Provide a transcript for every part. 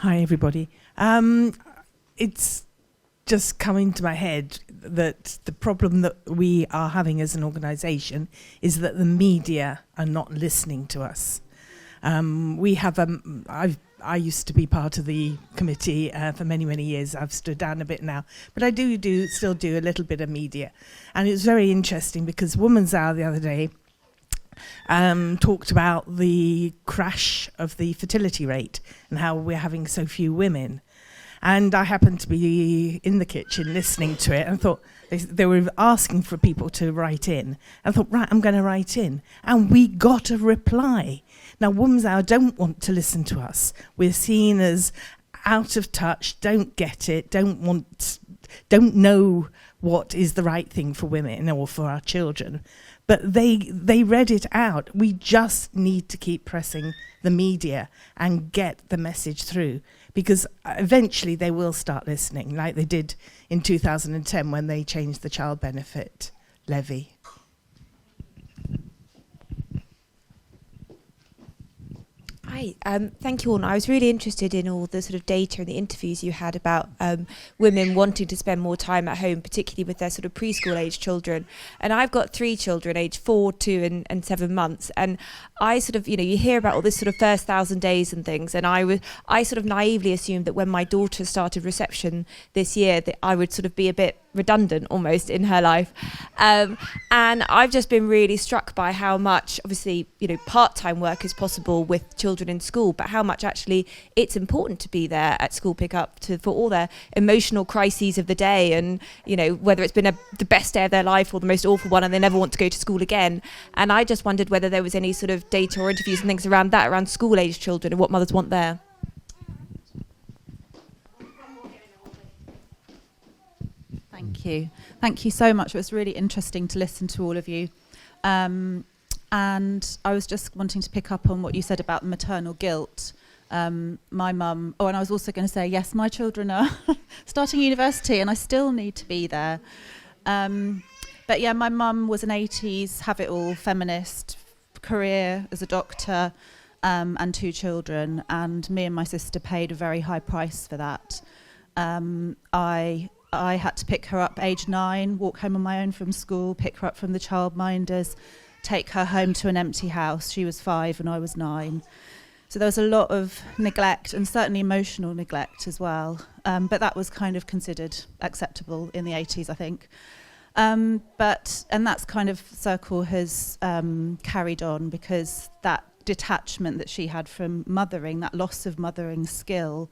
Hi, everybody. It's just coming to my head that the problem that we are having as an organisation is that the media are not listening to us. We have I used to be part of the committee for many, many years. I've stood down a bit now, but I still do a little bit of media. And it was very interesting because Women's Hour the other day talked about the crash of the fertility rate and how we're having so few women. And I happened to be in the kitchen listening to it and thought they were asking for people to write in. I thought, right, I'm going to write in. And we got a reply. Now, Women's Hour don't want to listen to us. We're seen as out of touch, don't get it, don't know what is the right thing for women or for our children. But they read it out. We just need to keep pressing the media and get the message through, because eventually they will start listening, like they did in 2010 when they changed the child benefit levy. Hi, thank you all. And I was really interested in all the sort of data and the interviews you had about women wanting to spend more time at home, particularly with their sort of preschool age children. And I've got 3 children, aged 4, 2 and 7 months. And I sort of, you hear about all this sort of first 1,000 days and things. And I sort of naively assumed that when my daughter started reception this year, that I would sort of be a bit redundant almost in her life. And I've just been really struck by how much, obviously, part-time work is possible with children in school, but how much actually it's important to be there at school pickup for all their emotional crises of the day, and whether it's been the best day of their life or the most awful one and they never want to go to school again. And I just wondered whether there was any sort of data or interviews and things around that, around school-age children and what mothers want there. Thank you so much. It was really interesting to listen to all of you. And I was just wanting to pick up on what you said about maternal guilt. My mum, and I was also going to say, yes, my children are starting university and I still need to be there. But yeah, my mum was an 80s, have it all, feminist, career as a doctor, and 2 children. And me and my sister paid a very high price for that. I had to pick her up age 9, walk home on my own from school, pick her up from the childminders, take her home to an empty house. She was 5 and I was 9. So there was a lot of neglect, and certainly emotional neglect as well. But that was kind of considered acceptable in the 80s, I think. And that's kind of circle has carried on, because that detachment that she had from mothering, that loss of mothering skill,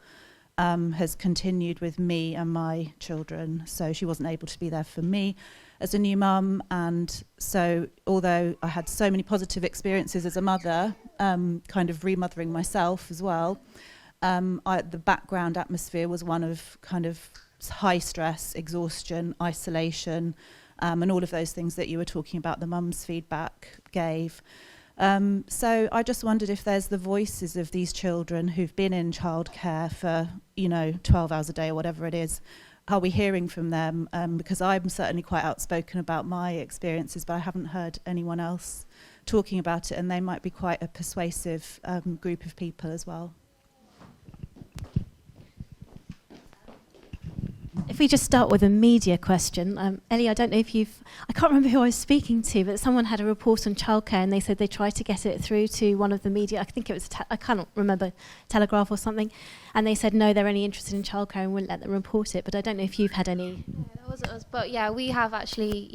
has continued with me and my children. So she wasn't able to be there for me as a new mum. And so although I had so many positive experiences as a mother, kind of remothering myself as well, the background atmosphere was one of kind of high stress, exhaustion, isolation, and all of those things that you were talking about, the mum's feedback gave. So I just wondered if there's the voices of these children who've been in childcare for, 12 hours a day or whatever it is. Are we hearing from them? Because I'm certainly quite outspoken about my experiences, but I haven't heard anyone else talking about it, and they might be quite a persuasive group of people as well. If we just start with a media question, Ellie, I don't know if I can't remember who I was speaking to, but someone had a report on childcare and they said they tried to get it through to one of the media. I think it was, I can't remember, Telegraph or something. And they said, no, they're only interested in childcare and wouldn't let them report it. But I don't know if you've had any. Yeah, that wasn't us, but yeah, we have actually,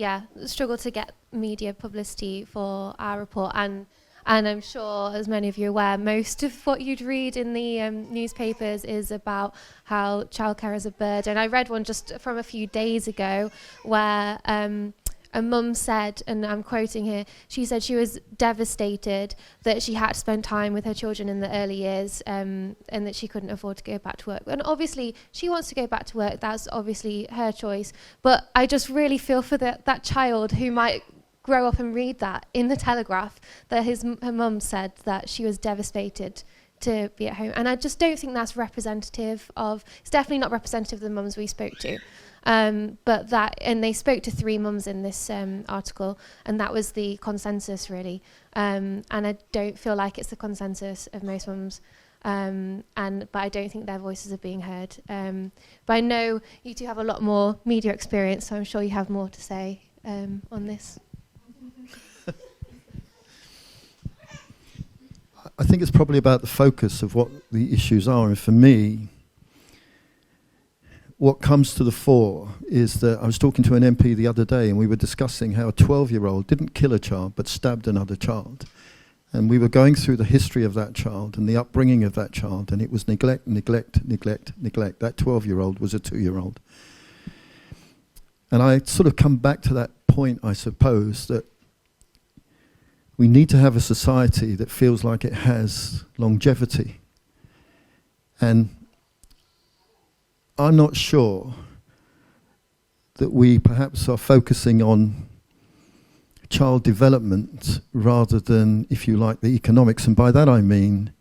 struggled to get media publicity for our report. And I'm sure, as many of you are aware, most of what you'd read in the newspapers is about how childcare is a burden. I read one just from a few days ago where a mum said, and I'm quoting here, she said she was devastated that she had to spend time with her children in the early years, and that she couldn't afford to go back to work. And obviously, she wants to go back to work. That's obviously her choice. But I just really feel for that child who might grow up and read that in the Telegraph, that her mum said that she was devastated to be at home. And I just don't think that's representative of, it's definitely not representative of the mums we spoke to. But they spoke to 3 mums in this article, and that was the consensus really. And I don't feel like it's the consensus of most mums. but I don't think their voices are being heard. But I know you do have a lot more media experience, so I'm sure you have more to say on this. I think it's probably about the focus of what the issues are. And for me, what comes to the fore is that I was talking to an MP the other day, and we were discussing how a 12-year-old didn't kill a child but stabbed another child. And we were going through the history of that child and the upbringing of that child, and it was neglect, neglect, neglect, neglect. That 12-year-old was a 2-year-old. And I sort of come back to that point, I suppose, that we need to have a society that feels like it has longevity. And I'm not sure that we perhaps are focusing on child development rather than, if you like, the economics. And by that I mean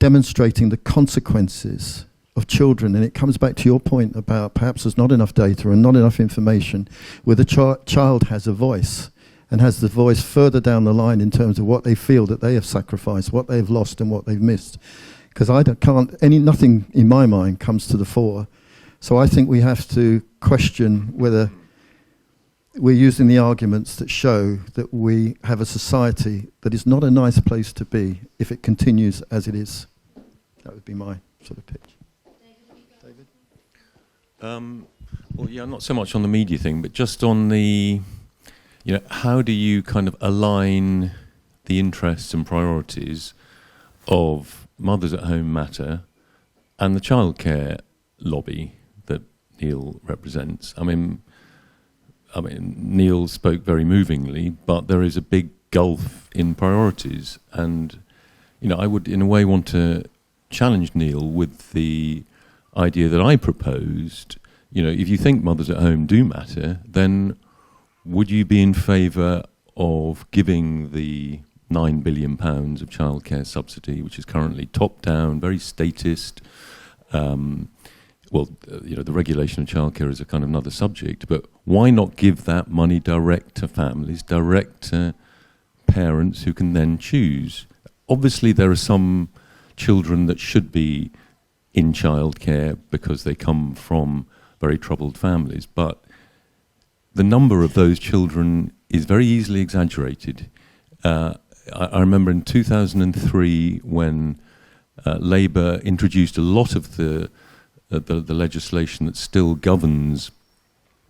demonstrating the consequences of children. And it comes back to your point about perhaps there's not enough data and not enough information where the child has a voice, and has the voice further down the line in terms of what they feel that they have sacrificed, what they've lost and what they've missed. Because nothing in my mind comes to the fore. So I think we have to question whether we're using the arguments that show that we have a society that is not a nice place to be if it continues as it is. That would be my sort of pitch. David? Well, yeah, not so much on the media thing, but just on the, how do you kind of align the interests and priorities of Mothers at Home Matter and the childcare lobby that Neil represents? I mean, Neil spoke very movingly, but there is a big gulf in priorities. And, I would, in a way, want to challenge Neil with the idea that I proposed. If you think mothers at home do matter, then would you be in favour of giving the £9 billion of childcare subsidy, which is currently top-down, very statist? The regulation of childcare is a kind of another subject, but why not give that money direct to families, direct to parents who can then choose? Obviously, there are some children that should be in childcare because they come from very troubled families, but the number of those children is very easily exaggerated. I remember in 2003 when Labour introduced a lot of the legislation that still governs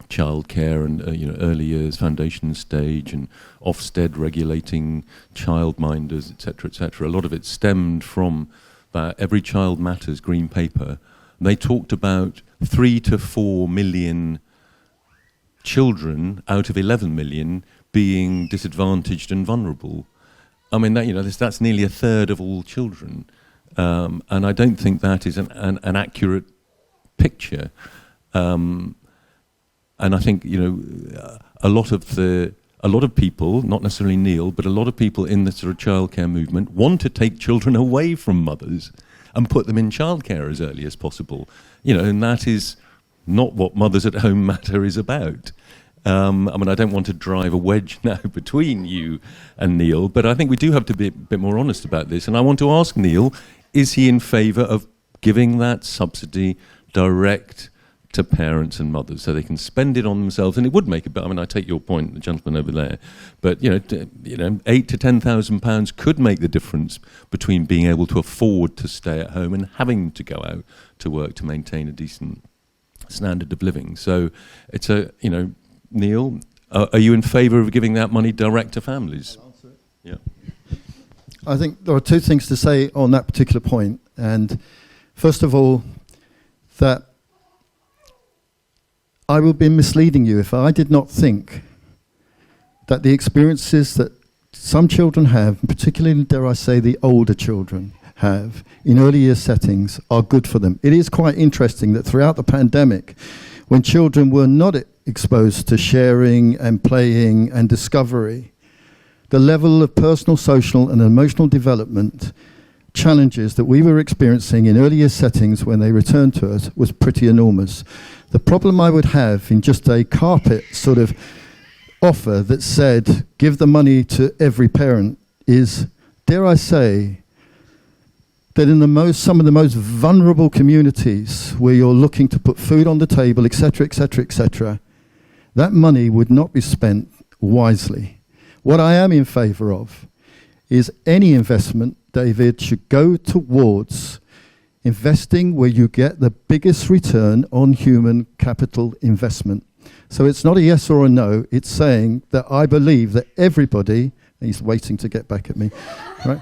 childcare and early years, foundation stage, and Ofsted regulating childminders, etc., etc. A lot of it stemmed from that Every Child Matters green paper. They talked about 3 to 4 million children out of 11 million being disadvantaged and vulnerable. I mean, that's nearly a third of all children, and I don't think that is an accurate picture. And I think a lot of people, not necessarily Neil, but a lot of people in the sort of childcare movement want to take children away from mothers and put them in childcare as early as possible. And that is not what Mothers at Home Matter is about. I don't want to drive a wedge now between you and Neil, but I think we do have to be a bit more honest about this. And I want to ask Neil, is he in favour of giving that subsidy direct to parents and mothers so they can spend it on themselves? And it would make a bit, I take your point, the gentleman over there, but £8,000 to £10,000 could make the difference between being able to afford to stay at home and having to go out to work to maintain a decent standard of living. So it's Neil, are you in favour of giving that money direct to families? Yeah. I think there are two things to say on that particular point. And first of all, that I would be misleading you if I did not think that the experiences that some children have, particularly, dare I say, the older children have in early year settings, are good for them. It is quite interesting that throughout the pandemic, when children were not exposed to sharing and playing and discovery, the level of personal, social and emotional development challenges that we were experiencing in earlier settings when they returned to us was pretty enormous. The problem I would have in just a carpet sort of offer that said, give the money to every parent is, dare I say, that in some of the most vulnerable communities where you're looking to put food on the table, etc., etc., etc., that money would not be spent wisely. What I am in favour of is any investment, David, should go towards investing where you get the biggest return on human capital investment. So it's not a yes or a no, it's saying that I believe that everybody, he's waiting to get back at me, right?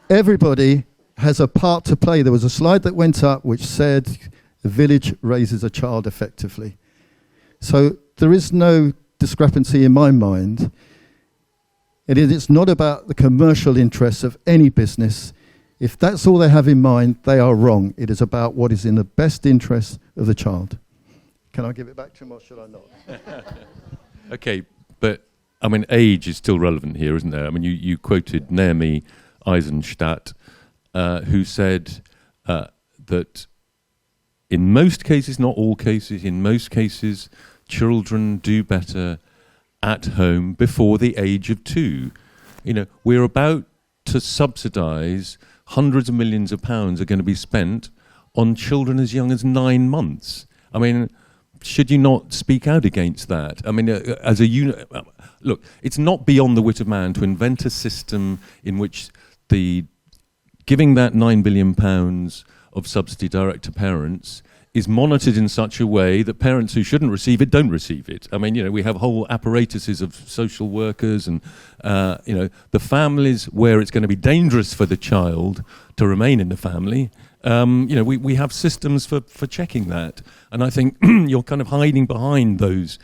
Everybody has a part to play. There was a slide that went up which said the village raises a child effectively. So there is no discrepancy in my mind. It's not about the commercial interests of any business. If that's all they have in mind, they are wrong. It is about what is in the best interest of the child. Can I give it back to him or should I not? Okay, but I mean, age is still relevant here, isn't there? I mean, you quoted Naomi Eisenstadt, who said that in most cases, not all cases, in most cases, children do better at home before the age of 2. You know, we're about to subsidise hundreds of millions of pounds are going to be spent on children as young as 9 months. I mean, should you not speak out against that? I mean, as a unit, look, it's not beyond the wit of man to invent a system in which giving that £9 billion of subsidy direct to parents is monitored in such a way that parents who shouldn't receive it don't receive it. I mean, you know, we have whole apparatuses of social workers and, you know, the families where it's going to be dangerous for the child to remain in the family. You know, we have systems for checking that. And I think you're kind of hiding behind those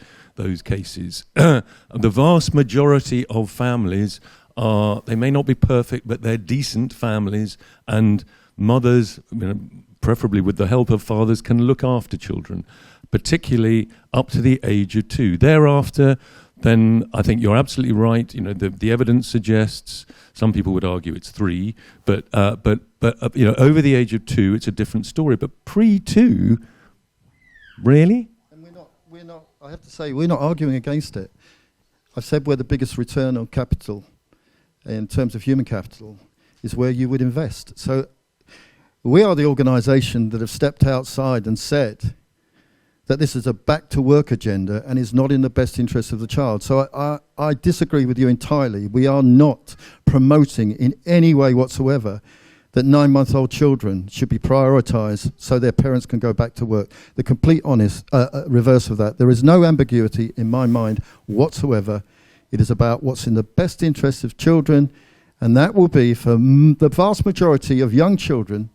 cases. The vast majority of families they may not be perfect, but they're decent families, and mothers, you know, preferably with the help of fathers, can look after children, particularly up to the age of 2. Thereafter, then I think you're absolutely right. You know, the evidence suggests, some people would argue it's 3, but you know, over the age of 2, it's a different story. But pre-2, really? And we're not. I have to say, we're not arguing against it. I've said where the biggest return on capital, in terms of human capital, is where you would invest. So we are the organisation that have stepped outside and said that this is a back-to-work agenda and is not in the best interest of the child. So I disagree with you entirely. We are not promoting in any way whatsoever that 9-month-old children should be prioritised so their parents can go back to work. The complete reverse of that. There is no ambiguity in my mind whatsoever. It is about what's in the best interest of children, and that will be for the vast majority of young children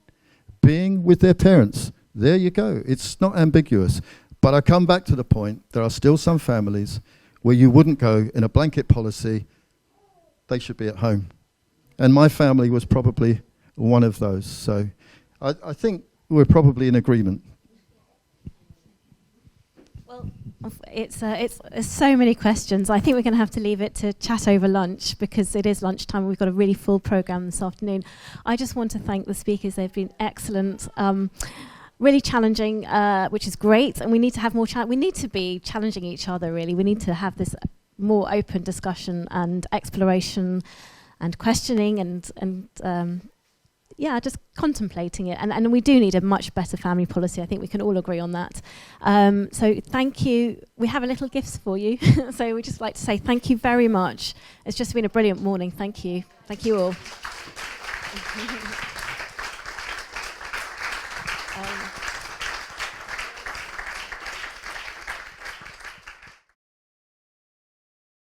being with their parents. There you go. It's not ambiguous. But I come back to the point, there are still some families where you wouldn't go in a blanket policy, they should be at home. And my family was probably one of those. So I think we're probably in agreement. Well, it's so many questions. I think we're going to have to leave it to chat over lunch because it is lunchtime. We've got a really full programme this afternoon. I just want to thank the speakers. They've been excellent, really challenging, which is great. And we need to have more we need to be challenging each other, really. We need to have this more open discussion and exploration and questioning and just contemplating it. And we do need a much better family policy. I think we can all agree on that. So thank you. We have a little gifts for you. So we'd just like to say thank you very much. It's just been a brilliant morning. Thank you. Thank you all.